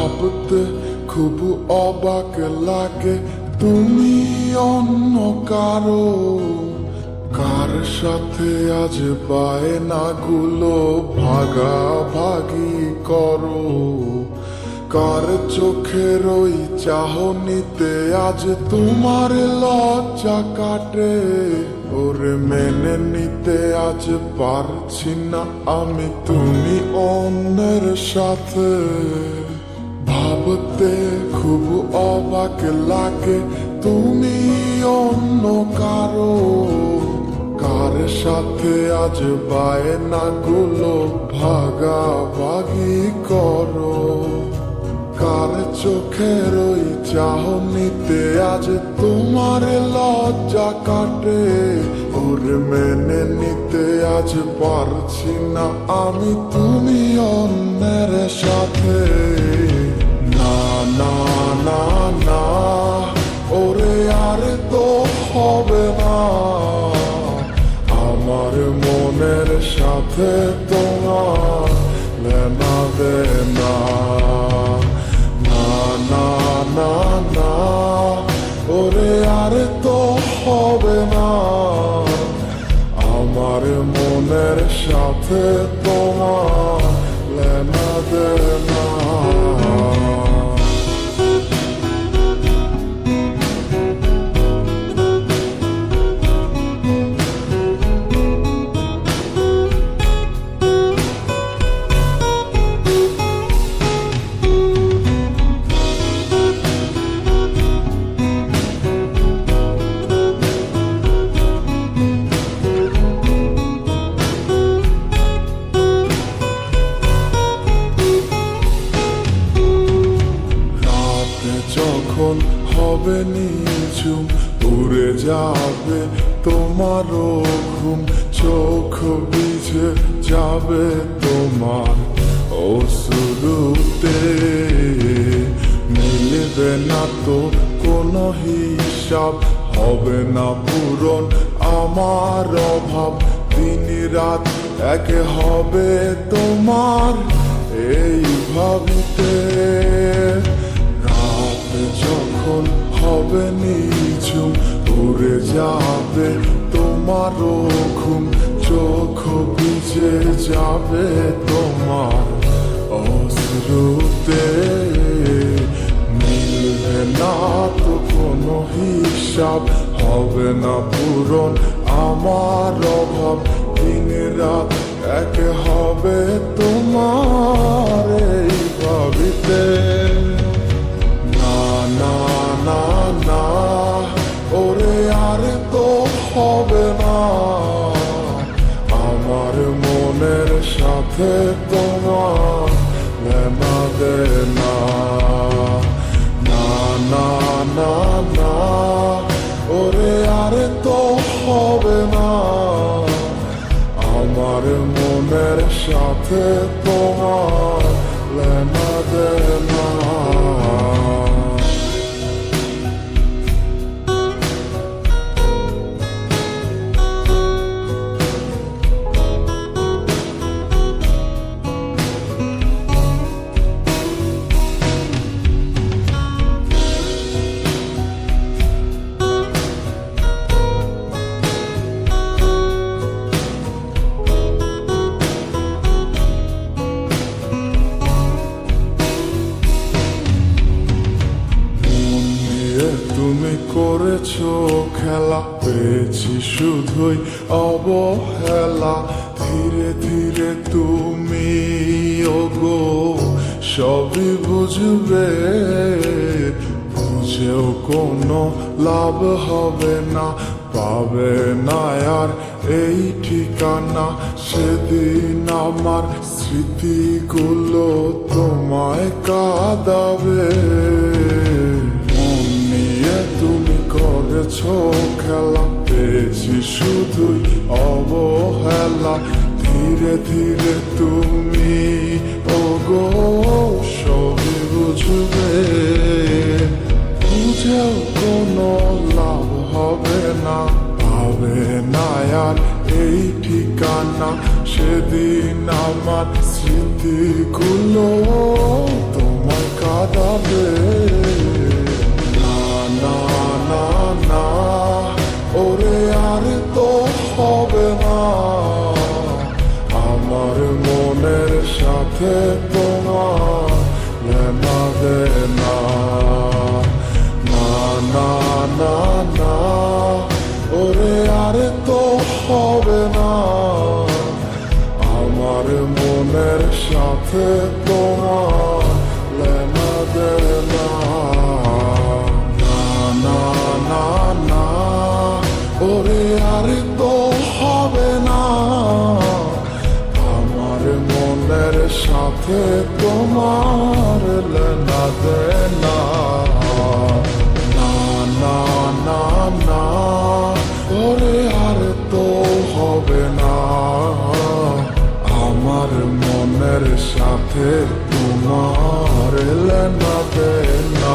ভাবতে খুব অবাক লাগে তুমি অন্য কারো, কার সাথে আজ বায়নাগুলো ভাগাভাগি করো, কার চোখের ওই চাহনিতে আজ তোমার লজ্জা কাটে। ওরে মেনে নিতে আজ পারছি না আমি তুমি অন্যের সাথে। ভাবতে খুব অবাক লাগে তুমি অন্য কারো, কার সাথে আজ বায়নাগুলো ভাগাভাগি করো, কার চোখের ওই চাহনিতে আজ তোমার লজ্জা কাটে। ওরে মেনে নিতে আজ পারছি না আমি তুমি অন্যের সাথে। না না না না ওরে আর তো হবে না, আমার মনের সাথে তোমার লেনা দেনা। না না না ওরে আর তো হবে না, আমার মনের সাথে তোমার লেনা দেনা। যখন হবে নিঝুম উড়ে যাবে তোমারও ঘুম, চোখ ভিজে যাবে তোমার অশ্রুতে। মিলবে না তো কোনো হিসাব, হবে না পূরণ আমার অভাব। দিন রাত এক হবে তোমার এই ভাবিতে। যখন হবে নিঝুম উড়ে যাবে তোমারও ঘুম, চোখ ভিজে যাবে তোমার অশ্রুতে। মিলবে না তো কোনো হিসাব, হবে না পূরণ আমার অভাব। দিন রাত এক হবে তোমার এই ভাবিতে। না না না ওরে আর তো হবে না, আমার মনের সাথে তোমার লেনা দেনা। না না না না ওরে আর তো হবে না, আমার মনের সাথে তোমার লেনা দেনা। তুমি করেছো খেলা, পেয়েছি শুধুই অবহেলা। ধীরে ধীরে তুমি ওগো সবই বুঝবে, বুঝেও কোনো লাভ হবে না, পাবে না আর এই ঠিকানা। সেদিন আমার স্মৃতিগুলো তোমায় কাঁদাবে। তুমি করেছো খেলা, পেয়েছি শুধুই অবহেলা। ধীরে ধীরে তুমি ওগো সবই বুঝবে, বুঝেও কোনো লাভ হবে না, পাবে না আর এই ঠিকানা। সেদিন আমার স্মৃতিগুলো তোমায় সাথে তোমার লেনা দেনা না না না না ওরে আরে তো হবে না আমার মনের সাথে তোমার লেনা দেনা না না না না ওরে আর তো হবে না আমার মনের সাথে তোমার লেনা দেনা